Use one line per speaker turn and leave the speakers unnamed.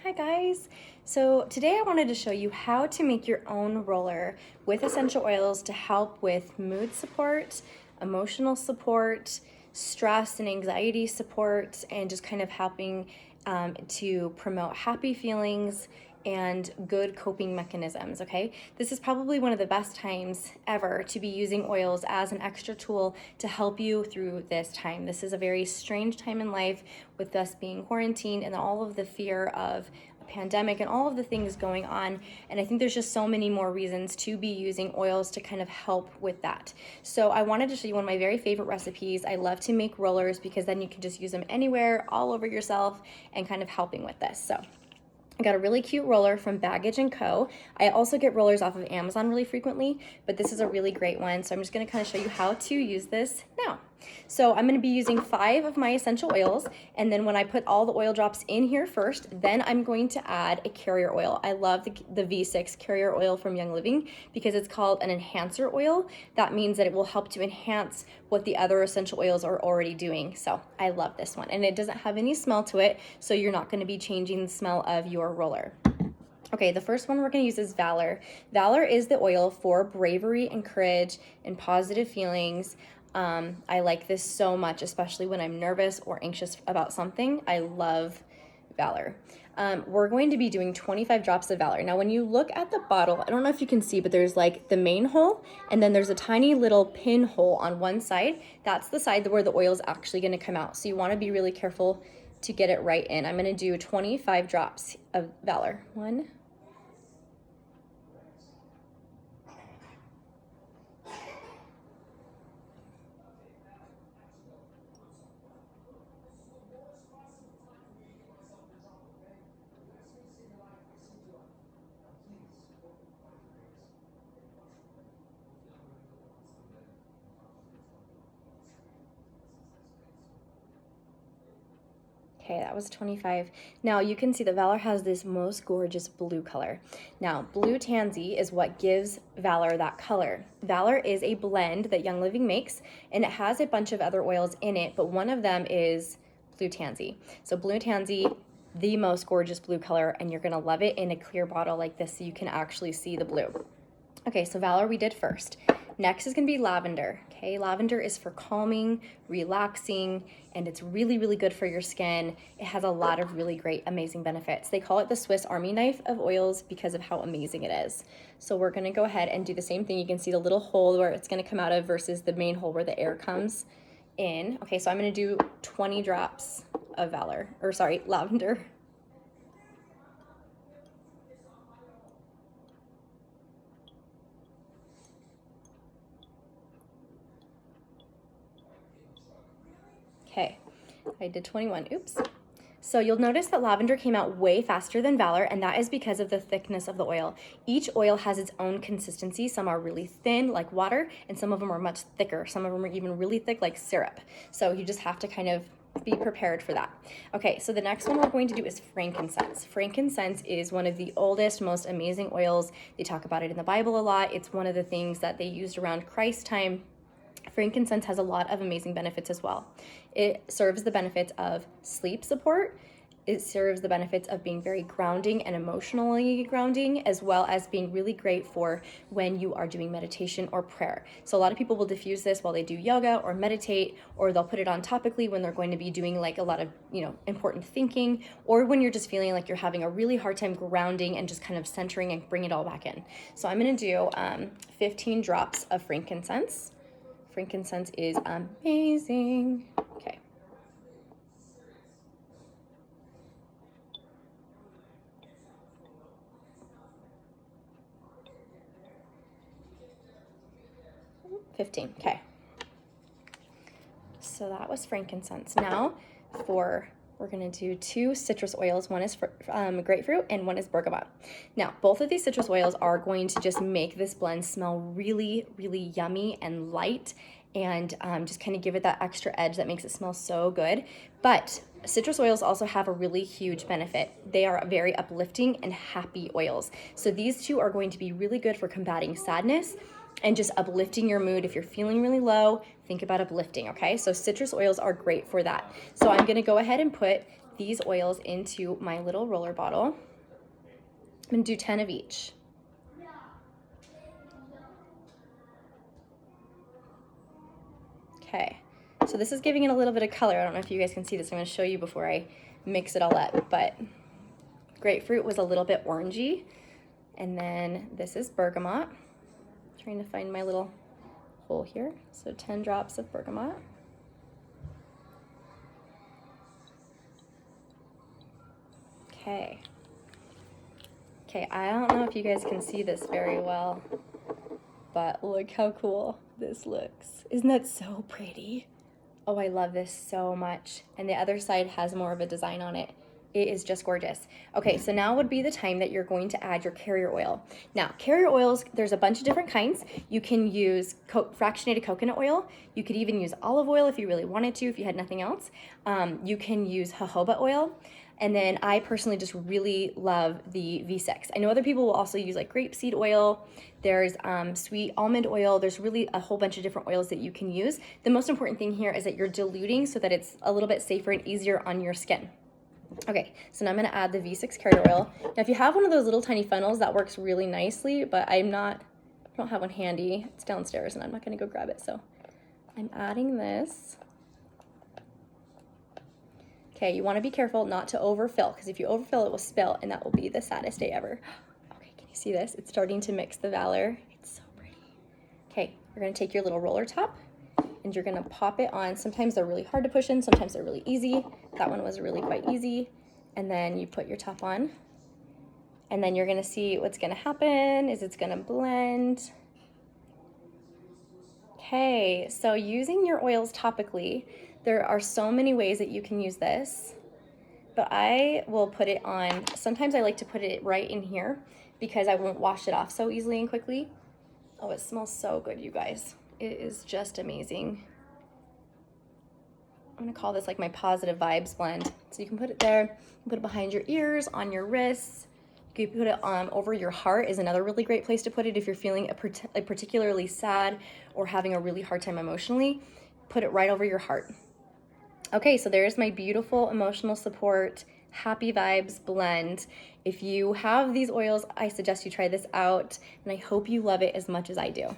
Hi guys! So today I wanted to show you how to make your own roller with essential oils to help with mood support, emotional support, stress and anxiety support, and just kind of helping to promote happy feelings and good coping mechanisms, okay? This is probably one of the best times ever to be using oils as an extra tool to help you through this time. This is a very strange time in life with us being quarantined and all of the fear of a pandemic and all of the things going on. And I think there's just so many more reasons to be using oils to kind of help with that. So I wanted to show you one of my very favorite recipes. I love to make rollers because then you can just use them anywhere, all over yourself, and kind of helping with this. So I got a really cute roller from Baggage & Co. I also get rollers off of Amazon really frequently, but this is a really great one. So I'm just gonna kind of show you how to use this now. So I'm gonna be using 5 of my essential oils, and then when I put all the oil drops in here first, then I'm going to add a carrier oil. I love the V6 carrier oil from Young Living because it's called an enhancer oil. That means that it will help to enhance what the other essential oils are already doing. So I love this one, and it doesn't have any smell to it, so you're not gonna be changing the smell of your roller. Okay, the first one we're going to use is Valor. Valor is the oil for bravery and courage and positive feelings. I like this so much, especially when I'm nervous or anxious about something. I love Valor. We're going to be doing 25 drops of Valor. Now, when you look at the bottle, I don't know if you can see, but there's like the main hole, and then there's a tiny little pin hole on one side. That's the side where the oil is actually going to come out. So you want to be really careful to get it right in. I'm going to do 25 drops of Valor. 1, okay, that was 25. Now you can see that Valor has this most gorgeous blue color. Now, blue tansy is what gives Valor that color. Valor is a blend that Young Living makes, and it has a bunch of other oils in it, but one of them is blue tansy. So blue tansy, the most gorgeous blue color, and you're gonna love it in a clear bottle like this so you can actually see the blue. Okay, so Valor we did first. Next is gonna be Lavender. Okay, lavender is for calming, relaxing, and it's really, really good for your skin. It has a lot of really great, amazing benefits. They call it the Swiss Army knife of oils because of how amazing it is. So we're gonna go ahead and do the same thing. You can see the little hole where it's gonna come out of versus the main hole where the air comes in. Okay, so I'm gonna do 20 drops of Lavender. Okay, I did 21, oops. So you'll notice that lavender came out way faster than Valor, and that is because of the thickness of the oil. Each oil has its own consistency. Some are really thin, like water, and some of them are much thicker. Some of them are even really thick, like syrup. So you just have to kind of be prepared for that. Okay, so the next one we're going to do is frankincense. Frankincense is one of the oldest, most amazing oils. They talk about it in the Bible a lot. It's one of the things that they used around Christ's time. Frankincense has a lot of amazing benefits as well. It serves the benefits of sleep support. It serves the benefits of being very grounding and emotionally grounding, as well as being really great for when you are doing meditation or prayer. So a lot of people will diffuse this while they do yoga or meditate, or they'll put it on topically when they're going to be doing like a lot of, important thinking, or when you're just feeling like you're having a really hard time grounding and just kind of centering and bring it all back in. So I'm gonna do 15 drops of frankincense. Frankincense is amazing. Okay. $15, okay. So that was frankincense. Now we're gonna do 2 citrus oils. One is for grapefruit and one is bergamot. Now, both of these citrus oils are going to just make this blend smell really, really yummy and light, and just kind of give it that extra edge that makes it smell so good. But citrus oils also have a really huge benefit. They are very uplifting and happy oils. So these 2 are going to be really good for combating sadness and just uplifting your mood. If you're feeling really low, think about uplifting, okay? So citrus oils are great for that. So I'm gonna go ahead and put these oils into my little roller bottle. I'm gonna do 10 of each. Okay, so this is giving it a little bit of color. I don't know if you guys can see this. I'm gonna show you before I mix it all up, but grapefruit was a little bit orangey. And then this is bergamot. Trying to find my little hole here. So 10 drops of bergamot. Okay. Okay, I don't know if you guys can see this very well, but look how cool this looks. Isn't that so pretty? Oh, I love this so much. And the other side has more of a design on it. It is just gorgeous. Okay, so now would be the time that you're going to add your carrier oil. Now, carrier oils, there's a bunch of different kinds. You can use fractionated coconut oil. You could even use olive oil if you really wanted to, if you had nothing else. You can use jojoba oil. And then I personally just really love the V6. I know other people will also use like grapeseed oil. There's sweet almond oil. There's really a whole bunch of different oils that you can use. The most important thing here is that you're diluting so that it's a little bit safer and easier on your skin. Okay, so now I'm gonna add the V6 carrier oil. Now if you have one of those little tiny funnels, that works really nicely, but I don't have one handy. It's downstairs and I'm not gonna go grab it, so I'm adding this. Okay, you wanna be careful not to overfill, because if you overfill, it will spill, and that will be the saddest day ever. Okay, can you see this? It's starting to mix the Valor. It's so pretty. Okay, you're gonna take your little roller top, and you're gonna pop it on. Sometimes they're really hard to push in, sometimes they're really easy. That one was really quite easy. And then you put your top on, and then you're gonna see what's gonna happen is it's gonna blend. Okay, so using your oils topically, there are so many ways that you can use this, but I will put it on, sometimes I like to put it right in here because I won't wash it off so easily and quickly. Oh, it smells so good, you guys. It is just amazing. I'm gonna call this like my positive vibes blend. So you can put it there, you can put it behind your ears, on your wrists. You can put it over your heart is another really great place to put it if you're feeling particularly sad or having a really hard time emotionally. Put it right over your heart. Okay, so there's my beautiful emotional support, happy vibes blend. If you have these oils, I suggest you try this out, and I hope you love it as much as I do.